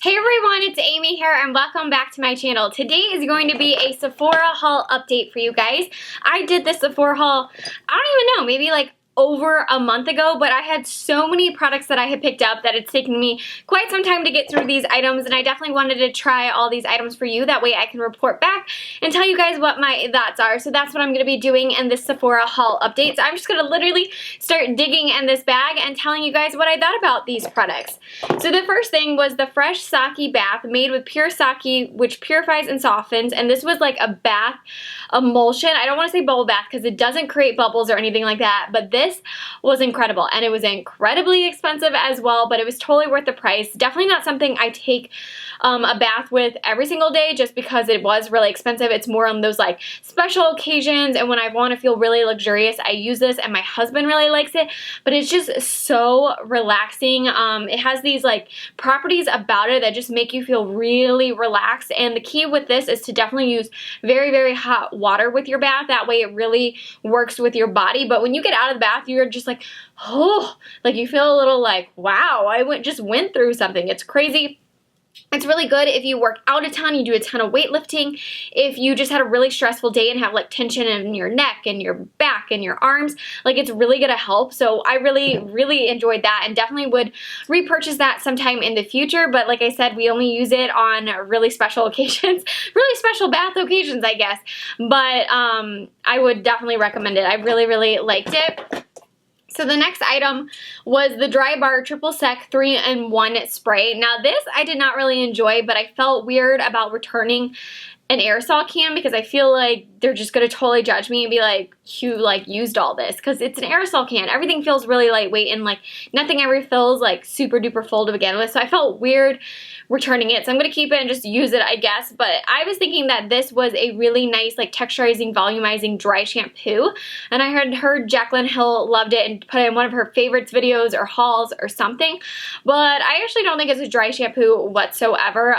Hey everyone, it's Amy here and welcome back to my channel. Today is going to be a Sephora haul update for you guys. I did this Sephora haul, I don't even know, maybe like over a month ago, but I had so many products that I had picked up that it's taken me quite some time to get through these items, and I definitely wanted to try all these items for you. That way I can report back and tell you guys what my thoughts are. So that's what I'm going to be doing in this Sephora haul update. So I'm just going to literally start digging in this bag and telling you guys what I thought about these products. So the first thing was the Fresh Sake Bath made with pure sake, which purifies and softens, and this was like a bath emulsion. I don't want to say bubble bath because it doesn't create bubbles or anything like that, but this was incredible, and it was incredibly expensive as well, but it was totally worth the price. Definitely not something I take a bath with every single day just because it was really expensive. It's more on those like special occasions, and when I want to feel really luxurious, I use this, and my husband really likes it, but it's just so relaxing. It has these like properties about it that just make you feel really relaxed, and the key with this is to definitely use very, very hot water with your bath. That way it really works with your body, but when you get out of the bath, you're just like, oh, like you feel a little like, wow, I just went through something. It's crazy. It's really good if you work out a ton, you do a ton of weightlifting, if you just had a really stressful day and have like tension in your neck and your back and your arms, like it's really gonna help. So I really, really enjoyed that and definitely would repurchase that sometime in the future. But like I said, we only use it on really special occasions, really special bath occasions, I guess. But I would definitely recommend it. I really, really liked it. So the next item was the Dry Bar Triple Sec 3-in-1 spray. Now this I did not really enjoy, but I felt weird about returning an aerosol can because I feel like they're just gonna totally judge me and be like, you like used all this, because it's an aerosol can. Everything feels really lightweight and like nothing ever feels like super duper full to begin with. So I felt weird returning it. So I'm gonna keep it and just use it, I guess. But I was thinking that this was a really nice like texturizing, volumizing dry shampoo. And I had heard Jaclyn Hill loved it and put it in one of her favorites videos or hauls or something. But I actually don't think it's a dry shampoo whatsoever.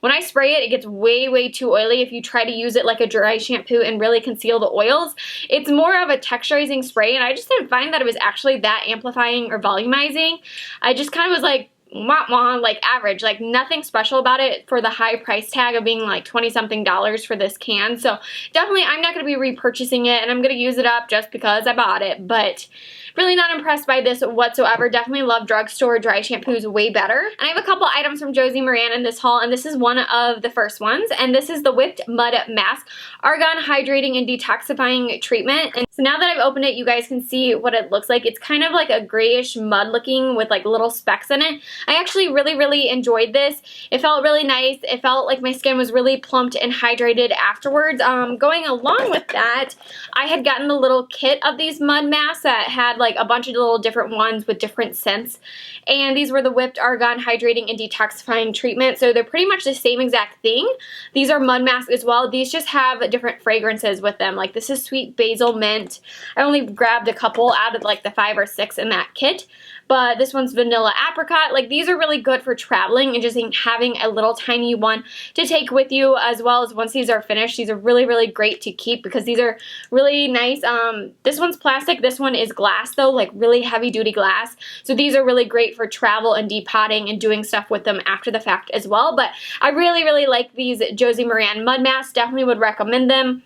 When I spray it, it gets way, way too oily if you try to use it like a dry shampoo and really conceal the oils. It's more of a texturizing spray, and I just didn't find that it was actually that amplifying or volumizing. I just kind of was like, wah wah, like average, like nothing special about it for the high price tag of being like $20-something for this can. So definitely I'm not going to be repurchasing it, and I'm going to use it up just because I bought it, but really not impressed by this whatsoever. Definitely love drugstore dry shampoos way better. And I have a couple items from Josie Maran in this haul, and this is one of the first ones, and this is the Whipped Mud Mask Argan Hydrating and Detoxifying Treatment. And so now that I've opened it, you guys can see what it looks like. It's kind of like a grayish mud looking with like little specks in it. I actually really, really enjoyed this. It felt really nice. It felt like my skin was really plumped and hydrated afterwards. Going along with that, I had gotten the little kit of these mud masks that had like a bunch of little different ones with different scents, and these were the Whipped Argan Hydrating and Detoxifying Treatment. So they're pretty much the same exact thing. These are mud masks as well. These just have different fragrances with them. Like this is sweet basil mint. I only grabbed a couple out of like the 5 or 6 in that kit, but this one's vanilla apricot. Like these are really good for traveling and just having a little tiny one to take with you, as well as once these are finished, these are really, really great to keep because these are really nice. This one's plastic, this one is glass though, like really heavy duty glass. So these are really great for travel and depotting and doing stuff with them after the fact as well. But I really, really like these Josie Maran mud masks. Definitely would recommend them.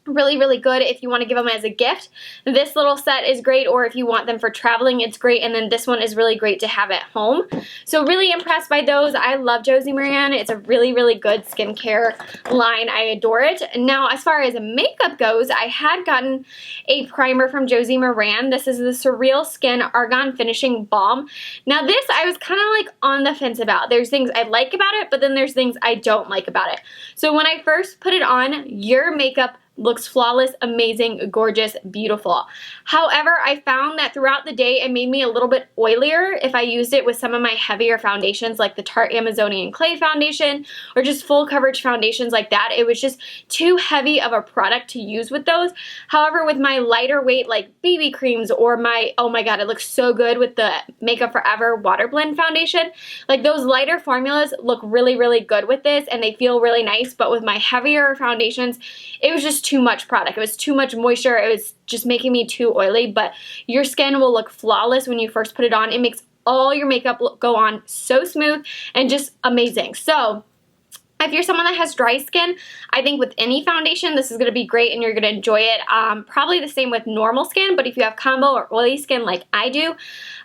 Really, really good if you want to give them as a gift. This little set is great, or if you want them for traveling, it's great. And then this one is really great to have at home. So really impressed by those. I love Josie Maran. It's a really, really good skincare line. I adore it. Now, as far as makeup goes, I had gotten a primer from Josie Maran. This is the Surreal Skin Argan Finishing Balm. Now this, I was kind of like on the fence about. There's things I like about it, but then there's things I don't like about it. So when I first put it on, your makeup looks flawless, amazing, gorgeous, beautiful. However, I found that throughout the day it made me a little bit oilier if I used it with some of my heavier foundations like the Tarte Amazonian Clay foundation or just full coverage foundations like that. It was just too heavy of a product to use with those. However, with my lighter weight like BB creams or my, oh my god, it looks so good with the Makeup Forever Water Blend foundation. Like those lighter formulas look really, really good with this and they feel really nice, but with my heavier foundations, it was just too much product. It was too much moisture. It was just making me too oily, but your skin will look flawless when you first put it on. It makes all your makeup go on so smooth and just amazing. So if you're someone that has dry skin, I think with any foundation, this is going to be great and you're going to enjoy it. Probably the same with normal skin, but if you have combo or oily skin like I do,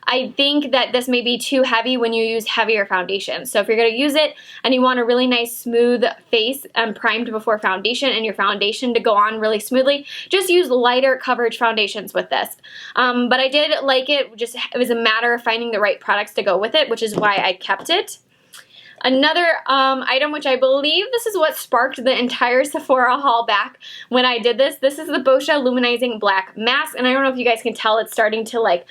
I think that this may be too heavy when you use heavier foundation. So if you're going to use it and you want a really nice smooth face primed before foundation and your foundation to go on really smoothly, just use lighter coverage foundations with this. But I did like it. It was a matter of finding the right products to go with it, which is why I kept it. Another item, which I believe this is what sparked the entire Sephora haul back when I did this. This is the Boscia Luminizing Black Mask, and I don't know if you guys can tell, it's starting to like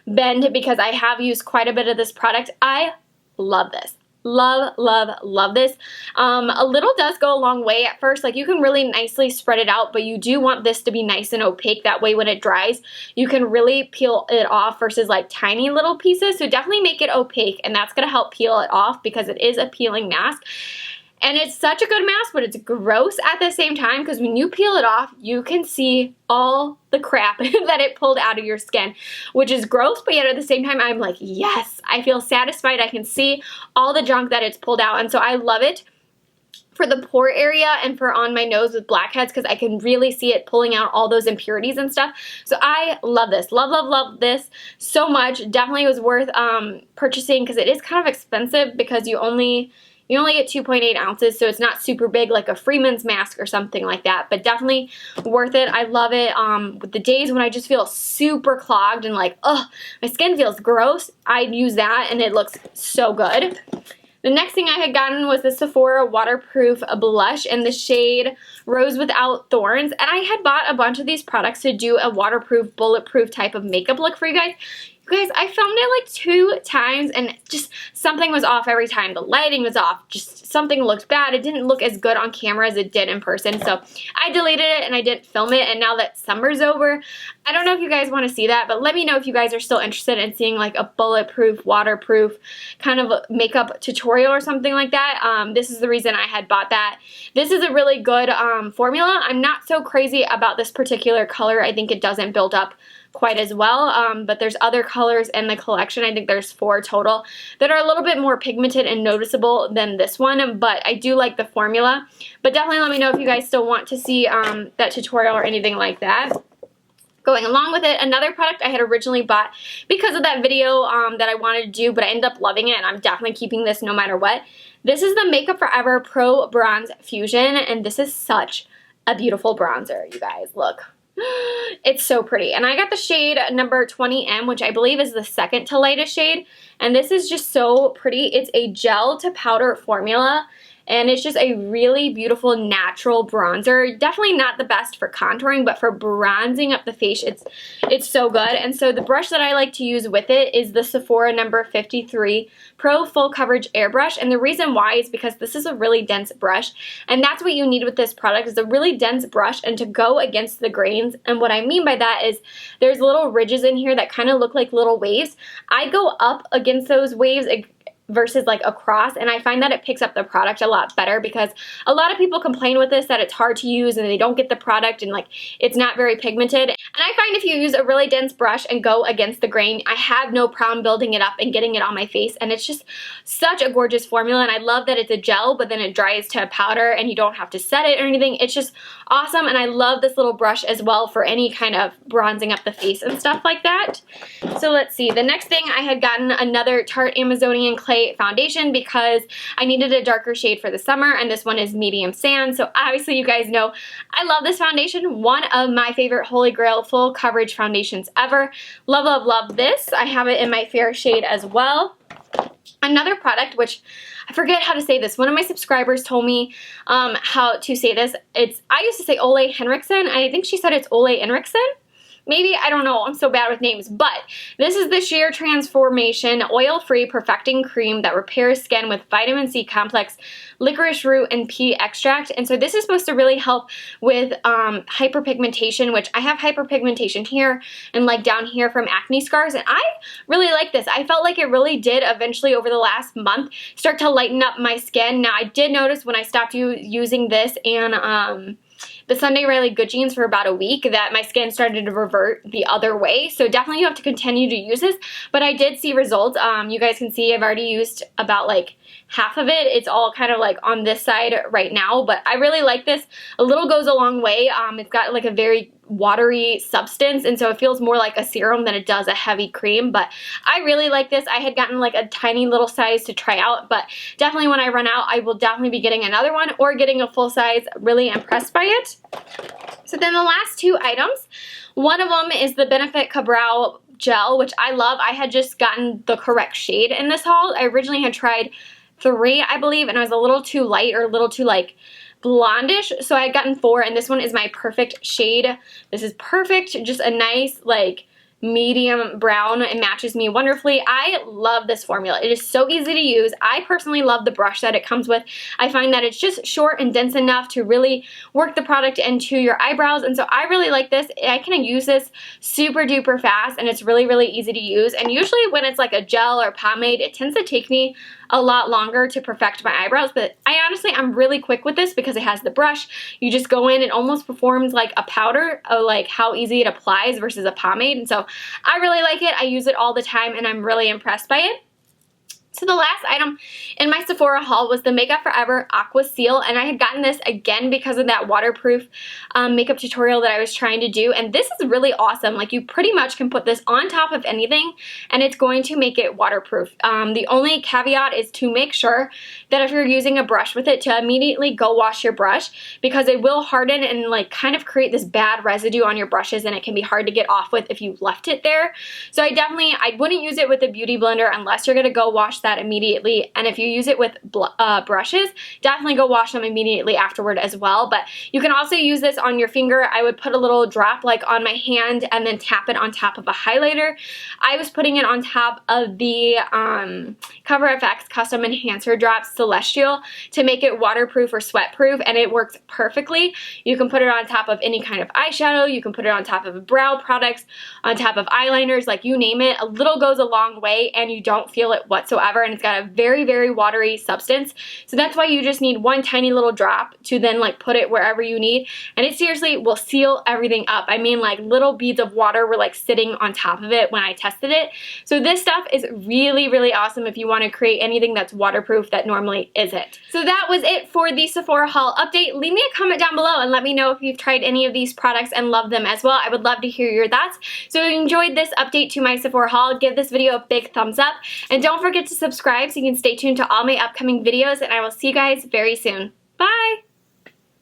bend because I have used quite a bit of this product. I love this. Love, love, love this. A little does go a long way at first. Like you can really nicely spread it out, but you do want this to be nice and opaque. That way when it dries, you can really peel it off versus like tiny little pieces. So definitely make it opaque, and that's gonna help peel it off because it is a peeling mask. And it's such a good mask, but it's gross at the same time because when you peel it off, you can see all the crap that it pulled out of your skin, which is gross, but yet at the same time, I'm like, yes, I feel satisfied. I can see all the junk that it's pulled out, and so I love it for the pore area and for on my nose with blackheads because I can really see it pulling out all those impurities and stuff. So I love this. Love, love, love this so much. Definitely was worth purchasing because it is kind of expensive because you only get 2.8 ounces, so it's not super big like a Freeman's mask or something like that, but definitely worth it. I love it. With the days when I just feel super clogged and like, ugh, my skin feels gross, I use that and it looks so good. The next thing I had gotten was the Sephora Waterproof Blush in the shade Rose Without Thorns, and I had bought a bunch of these products to do a waterproof, bulletproof type of makeup look for you guys. You guys, I filmed it like 2 times and just something was off every time. The lighting was off. Just something looked bad. It didn't look as good on camera as it did in person. So I deleted it and I didn't film it. And now that summer's over, I don't know if you guys want to see that, but let me know if you guys are still interested in seeing like a bulletproof, waterproof kind of makeup tutorial or something like that. This is the reason I had bought that. This is a really good formula. I'm not so crazy about this particular color. I think it doesn't build up quite as well, but there's other colors in the collection. I think there's 4 total that are a little bit more pigmented and noticeable than this one, but I do like the formula. But definitely let me know if you guys still want to see that tutorial or anything like that. Going along with it, another product I had originally bought because of that video that I wanted to do, but I ended up loving it, and I'm definitely keeping this no matter what. This is the Makeup Forever Pro Bronze Fusion, and this is such a beautiful bronzer, you guys. Look. It's so pretty, and I got the shade number 20M, which I believe is the second to lightest shade, and this is just so pretty. It's a gel to powder formula, and it's just a really beautiful natural bronzer. Definitely not the best for contouring, but for bronzing up the face, it's so good. And so the brush that I like to use with it is the Sephora number 53 Pro Full Coverage Airbrush, and the reason why is because this is a really dense brush, and that's what you need with this product, is a really dense brush and to go against the grains. And what I mean by that is there's little ridges in here that kind of look like little waves. I go up against those waves versus like across, and I find that it picks up the product a lot better because a lot of people complain with this that it's hard to use and they don't get the product and like it's not very pigmented. And I find if you use a really dense brush and go against the grain, I have no problem building it up and getting it on my face, and it's just such a gorgeous formula. And I love that it's a gel, but then it dries to a powder and you don't have to set it or anything. It's just awesome, and I love this little brush as well for any kind of bronzing up the face and stuff like that. So let's see, the next thing I had gotten another Tarte Amazonian Clay foundation because I needed a darker shade for the summer, and this one is medium sand. So obviously you guys know I love this foundation. One of my favorite holy grail full coverage foundations ever. Love, love, love this. I have it in my fair shade as well. Another product, which I forget how to say this. One of my subscribers told me how to say this. I used to say Ole Henriksen. I think she said it's Ole Henriksen. Maybe, I don't know, I'm so bad with names, but this is the Sheer Transformation Oil-Free Perfecting Cream that repairs skin with vitamin C complex, licorice root, and pea extract. And so this is supposed to really help with hyperpigmentation, which I have hyperpigmentation here and like down here from acne scars, and I really like this. I felt like it really did eventually over the last month start to lighten up my skin. Now I did notice when I stopped using this and the Sunday Riley Good Jeans for about a week that my skin started to revert the other way. So definitely you have to continue to use this, but I did see results. You guys can see I've already used about like half of it. It's all kind of like on this side right now, but I really like this. A little goes a long way. It's got like a very watery substance, and so it feels more like a serum than it does a heavy cream, but I really like this. I had gotten like a tiny little size to try out, but definitely when I run out, I will definitely be getting another one or getting a full size. Really impressed by it. So then the last two items, one of them is the Benefit Ka-Brow Gel, which I love. I had just gotten the correct shade in this haul. I originally had tried 3, I believe, and I was a little too light or a little too like blondish, so I had gotten 4, and this one is my perfect shade. This is perfect, just a nice like medium brown. It matches me wonderfully. I love this formula. It is so easy to use. I personally love the brush that it comes with. I find that it's just short and dense enough to really work the product into your eyebrows, and so I really like this. I can use this super duper fast, and it's really, really easy to use, and usually when it's like a gel or pomade, it tends to take me a lot longer to perfect my eyebrows, but I'm really quick with this because it has the brush. You just go in, it almost performs like a powder of like how easy it applies versus a pomade, and so I really like it. I use it all the time, and I'm really impressed by it. So the last item in my Sephora haul was the Makeup Forever Aqua Seal, and I had gotten this again because of that waterproof makeup tutorial that I was trying to do, and this is really awesome. Like, you pretty much can put this on top of anything, and it's going to make it waterproof. The only caveat is to make sure that if you're using a brush with it, to immediately go wash your brush, because it will harden and like kind of create this bad residue on your brushes, and it can be hard to get off with if you left it there. So I wouldn't use it with a beauty blender unless you're gonna go wash that immediately, and if you use it with brushes, definitely go wash them immediately afterward as well. But you can also use this on your finger. I would put a little drop like on my hand and then tap it on top of a highlighter. I was putting it on top of the Cover FX Custom Enhancer Drops Celestial to make it waterproof or sweat proof, and it works perfectly. You can put it on top of any kind of eyeshadow, you can put it on top of brow products, on top of eyeliners, like you name it. A little goes a long way, and you don't feel it whatsoever, and it's got a very, very watery substance. So that's why you just need one tiny little drop to then like put it wherever you need, and it seriously will seal everything up. I mean, like little beads of water were like sitting on top of it when I tested it. So this stuff is really, really awesome if you want to create anything that's waterproof that normally isn't. So that was it for the Sephora haul update. Leave me a comment down below and let me know if you've tried any of these products and love them as well. I would love to hear your thoughts. So if you enjoyed this update to my Sephora haul, give this video a big thumbs up, and don't forget to subscribe so you can stay tuned to all my upcoming videos, and I will see you guys very soon. Bye!